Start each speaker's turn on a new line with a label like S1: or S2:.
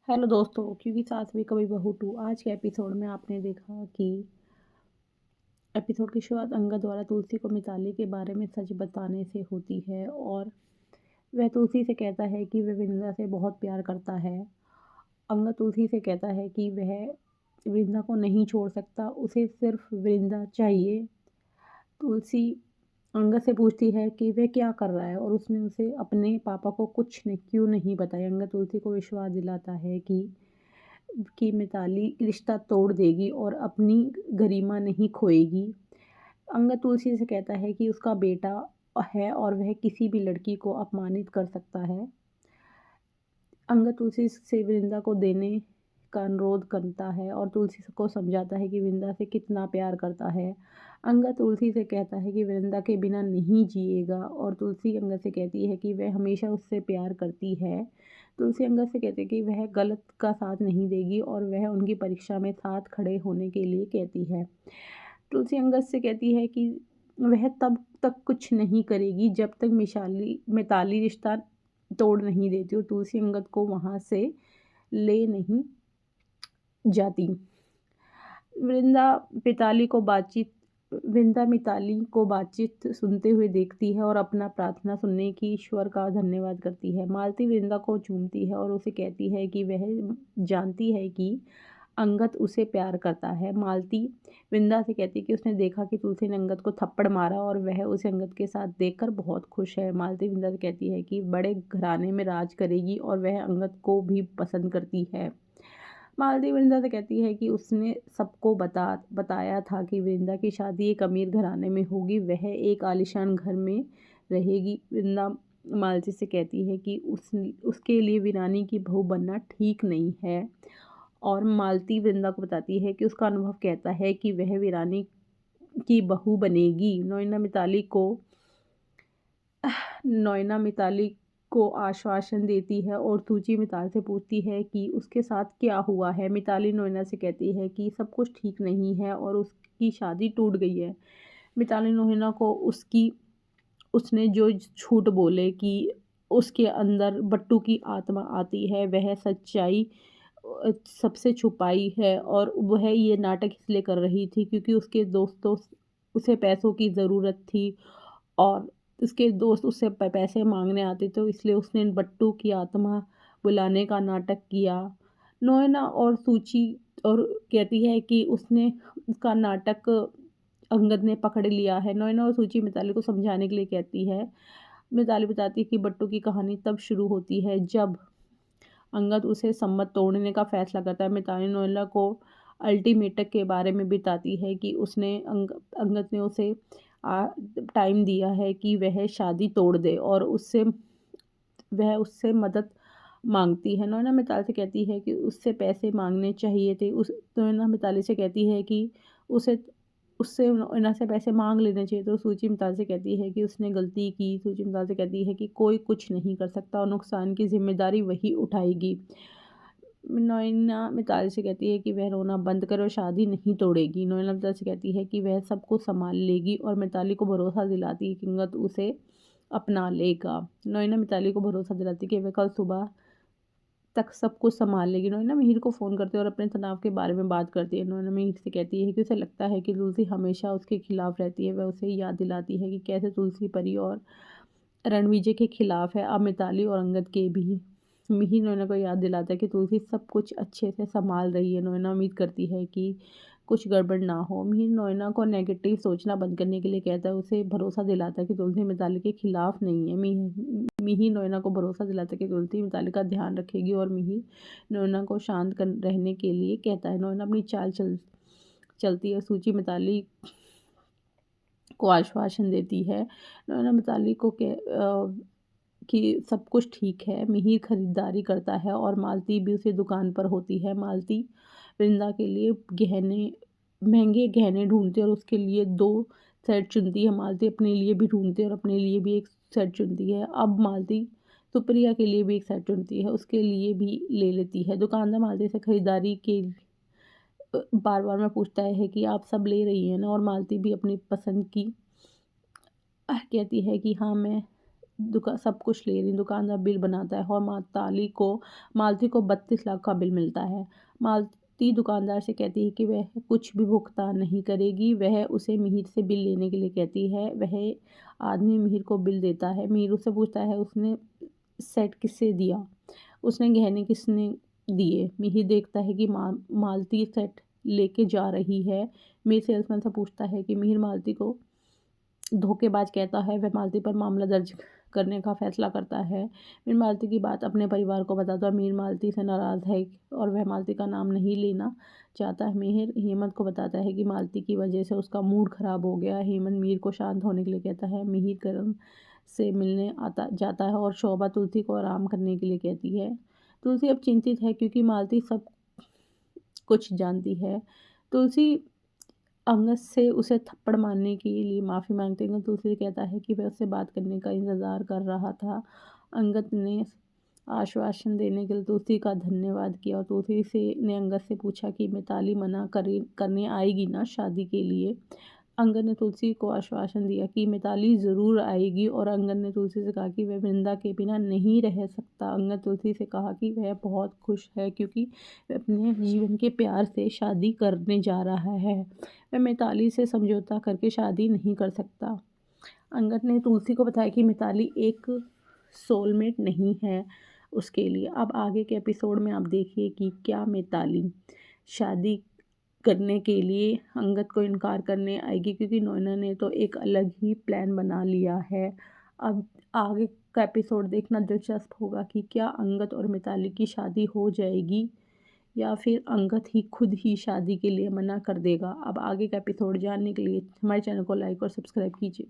S1: Hello दोस्तों, क्योंकि सास भी कभी बहू टू। आज के एपिसोड में आपने देखा कि एपिसोड की शुरुआत अंगद द्वारा तुलसी को मिताली के बारे में सच बताने से होती है और वह तुलसी से कहता है कि वह वृंदा से बहुत प्यार करता है। अंगद तुलसी से कहता है कि वह वृंदा को नहीं छोड़ सकता, उसे सिर्फ वृंदा चाहिए। तुलसी अंगद से पूछती है कि वह क्या कर रहा है और उसने उसे अपने पापा को कुछ नहीं क्यों नहीं बताया। अंगद तुलसी को विश्वास दिलाता है कि मिताली रिश्ता तोड़ देगी और अपनी गरिमा नहीं खोएगी। अंगद तुलसी से कहता है कि उसका बेटा है और वह किसी भी लड़की को अपमानित कर सकता है। अंगद तुलसी से वृंदा को देने का अनुरोध करता है और तुलसी को समझाता है कि वृंदा से कितना प्यार करता है। अंगद तुलसी से कहता है कि वृंदा के बिना नहीं जिएगा और तुलसी अंगद से कहती है कि वह हमेशा उससे प्यार करती है। तुलसी अंगद से कहती है कि वह गलत का साथ नहीं देगी और वह उनकी परीक्षा में साथ खड़े होने के लिए कहती है। तुलसी अंगद से कहती है कि वह तब तक कुछ नहीं करेगी जब तक मिताली रिश्ता तोड़ नहीं देती और तुलसी अंगद को वहाँ से ले नहीं जाती। वृंदा पिताली को बातचीत वृंदा मिताली को बातचीत सुनते हुए देखती है और अपना प्रार्थना सुनने की ईश्वर का धन्यवाद करती है। मालती वृंदा को चूमती है और उसे कहती है कि वह जानती है कि अंगद उसे प्यार करता है। मालती वृंदा से कहती है कि उसने देखा कि तुलसी ने अंगद को थप्पड़ मारा और वह उसे अंगद के साथ देखकर बहुत खुश है। मालती वृंदा से कहती है कि बड़े घराने में राज करेगी और वह अंगद को भी पसंद करती है। मालती वृंदा से कहती है कि उसने सबको बताया था कि वृंदा की शादी एक अमीर घराने में होगी, वह एक आलीशान घर में रहेगी। वृंदा मालती से कहती है कि उसके लिए वीरानी की बहू बनना ठीक नहीं है और मालती वृंदा को बताती है कि उसका अनुभव कहता है कि वह वीरानी की बहू बनेगी। नोएना मिताली को आश्वासन देती है और सूची मिताली से पूछती है कि उसके साथ क्या हुआ है। मिताली नोएना से कहती है कि सब कुछ ठीक नहीं है और उसकी शादी टूट गई है। मिताली नोएना को उसने जो झूठ बोले कि उसके अंदर बट्टू की आत्मा आती है, वह सच्चाई सबसे छुपाई है और वह ये नाटक इसलिए कर रही थी क्योंकि उसके दोस्तों उसे पैसों की ज़रूरत थी और उसके दोस्त उससे पैसे मांगने आते, तो इसलिए उसने बट्टू की आत्मा बुलाने का नाटक किया। नोएना और सूची और कहती है कि उसने उसका नाटक अंगद ने पकड़ लिया है। नोएना और सूची मिताली को समझाने के लिए कहती है। मिताली बताती है कि बट्टू की कहानी तब शुरू होती है जब अंगद उसे सम्मत तोड़ने का फैसला करता है। मिताली नोएना को अल्टीमेटम के बारे में बताती है कि अंगद ने उसे टाइम दिया है कि वह शादी तोड़ दे और वह उससे मदद मांगती है। नोएना मिताली से कहती है कि उससे पैसे मांगने चाहिए थे। नोएना मिताली से कहती है कि उसे उससे नोएना से पैसे मांग लेने चाहिए। तो सूची मिताली से कहती है कि उसने गलती की। सूची मिताली से कहती है कि कोई कुछ नहीं कर सकता और नुकसान की जिम्मेदारी वही उठाएगी। नोएना मिताली से कहती है कि वह रोना बंद करे और शादी नहीं तोड़ेगी। नोएना मिताली से कहती है कि वह सबको संभाल लेगी और मिताली को भरोसा दिलाती है कि अंगद उसे अपना लेगा। नोएना मिताली को भरोसा दिलाती है कि वह कल सुबह तक सब कुछ संभाल लेगी। नोएना मिहिर को फ़ोन करती है और अपने तनाव के बारे में बात करती है। नोएना मिहिर से कहती है कि उसे लगता है कि तुलसी हमेशा उसके खिलाफ रहती है। वह उसे याद दिलाती है कि कैसे तुलसी परी और रणविजय के खिलाफ है, अब मिताली और अंगद के भी। मिहिर नोएना को याद दिलाता है कि तुलसी सब कुछ अच्छे से संभाल रही है। नोएना उम्मीद करती है कि कुछ गड़बड़ ना हो। मिहिर नोएना को नेगेटिव सोचना बंद करने के लिए कहता है, उसे भरोसा दिलाता है कि तुलसी मिताली के खिलाफ नहीं है। मिहिर नोएना को भरोसा दिलाता है कि तुलसी मिताली का ध्यान रखेगी और मिहिर नोएना को शांत रहने के लिए कहता है। नोएना अपनी चाल चलती है। सूची मिताली को आश्वासन देती है। नोएना मिताली को कि सब कुछ ठीक है। मिहिर खरीदारी करता है और मालती भी उसी दुकान पर होती है। मालती वृंदा के लिए महंगे गहने ढूंढती है और उसके लिए 2 सेट चुनती है। मालती अपने लिए भी ढूंढती है और अपने लिए भी एक सेट चुनती है। अब मालती सुप्रिया के लिए भी एक सेट चुनती है, उसके लिए भी ले लेती है। दुकानदार मालती से खरीदारी के बार बार में पूछता है कि आप सब ले रही हैं ना, और मालती भी अपनी पसंद की कहती है कि हाँ मैं सब कुछ ले रही, दुकानदार बिल बनाता है और मालती को 32 लाख का बिल मिलता है। मालती दुकानदार से कहती है कि वह कुछ भी भुगतान नहीं करेगी, वह उसे मिहिर से बिल लेने के लिए कहती है। वह आदमी मिहिर को बिल देता है। मिहिर उससे पूछता है उसने सेट किससे दिया, उसने गहने किसने दिए। मिहिर देखता है कि मालती सेट लेके जा रही है। मिहिर सेल्समैन से पूछता है कि मिहिर मालती को धोखेबाज कहता है। वह मालती पर मामला दर्ज करने का फैसला करता है। मीर मालती की बात अपने परिवार को बताता है। मीर मालती से नाराज़ है और वह मालती का नाम नहीं लेना चाहता है। मिहिर हेमंत को बताता है कि मालती की वजह से उसका मूड ख़राब हो गया। हेमंत मिहिर को शांत होने के लिए कहता है। मिहिर करण से मिलने आता जाता है और शोभा तुलसी को आराम करने के लिए कहती है। तुलसी अब चिंतित है क्योंकि मालती सब कुछ जानती है। तुलसी अंगद से उसे थप्पड़ मारने के लिए माफ़ी मांगते हैं। तुलसी कहता है कि वह उससे बात करने का इंतज़ार कर रहा था। अंगद ने आश्वासन देने के लिए तुलसी का धन्यवाद किया और तुलसी से ने अंगद से पूछा कि मिताली करने आएगी ना शादी के लिए। अंगद ने तुलसी को आश्वासन दिया कि मिताली ज़रूर आएगी और अंगद ने तुलसी से कहा कि वह वृंदा के बिना नहीं रह सकता। अंगद तुलसी से कहा कि वह बहुत खुश है क्योंकि वह अपने जीवन के प्यार से शादी करने जा रहा है। वह मिताली से समझौता करके शादी नहीं कर सकता। अंगद ने तुलसी को बताया कि मिताली एक सोलमेट नहीं है उसके लिए। अब आगे के एपिसोड में आप देखिए कि क्या मिताली शादी करने के लिए अंगद को इनकार करने आएगी, क्योंकि नोएना ने तो एक अलग ही प्लान बना लिया है। अब आगे का एपिसोड देखना दिलचस्प होगा कि क्या अंगद और मिताली की शादी हो जाएगी या फिर अंगद ही खुद ही शादी के लिए मना कर देगा। अब आगे का एपिसोड जानने के लिए हमारे चैनल को लाइक और सब्सक्राइब कीजिए।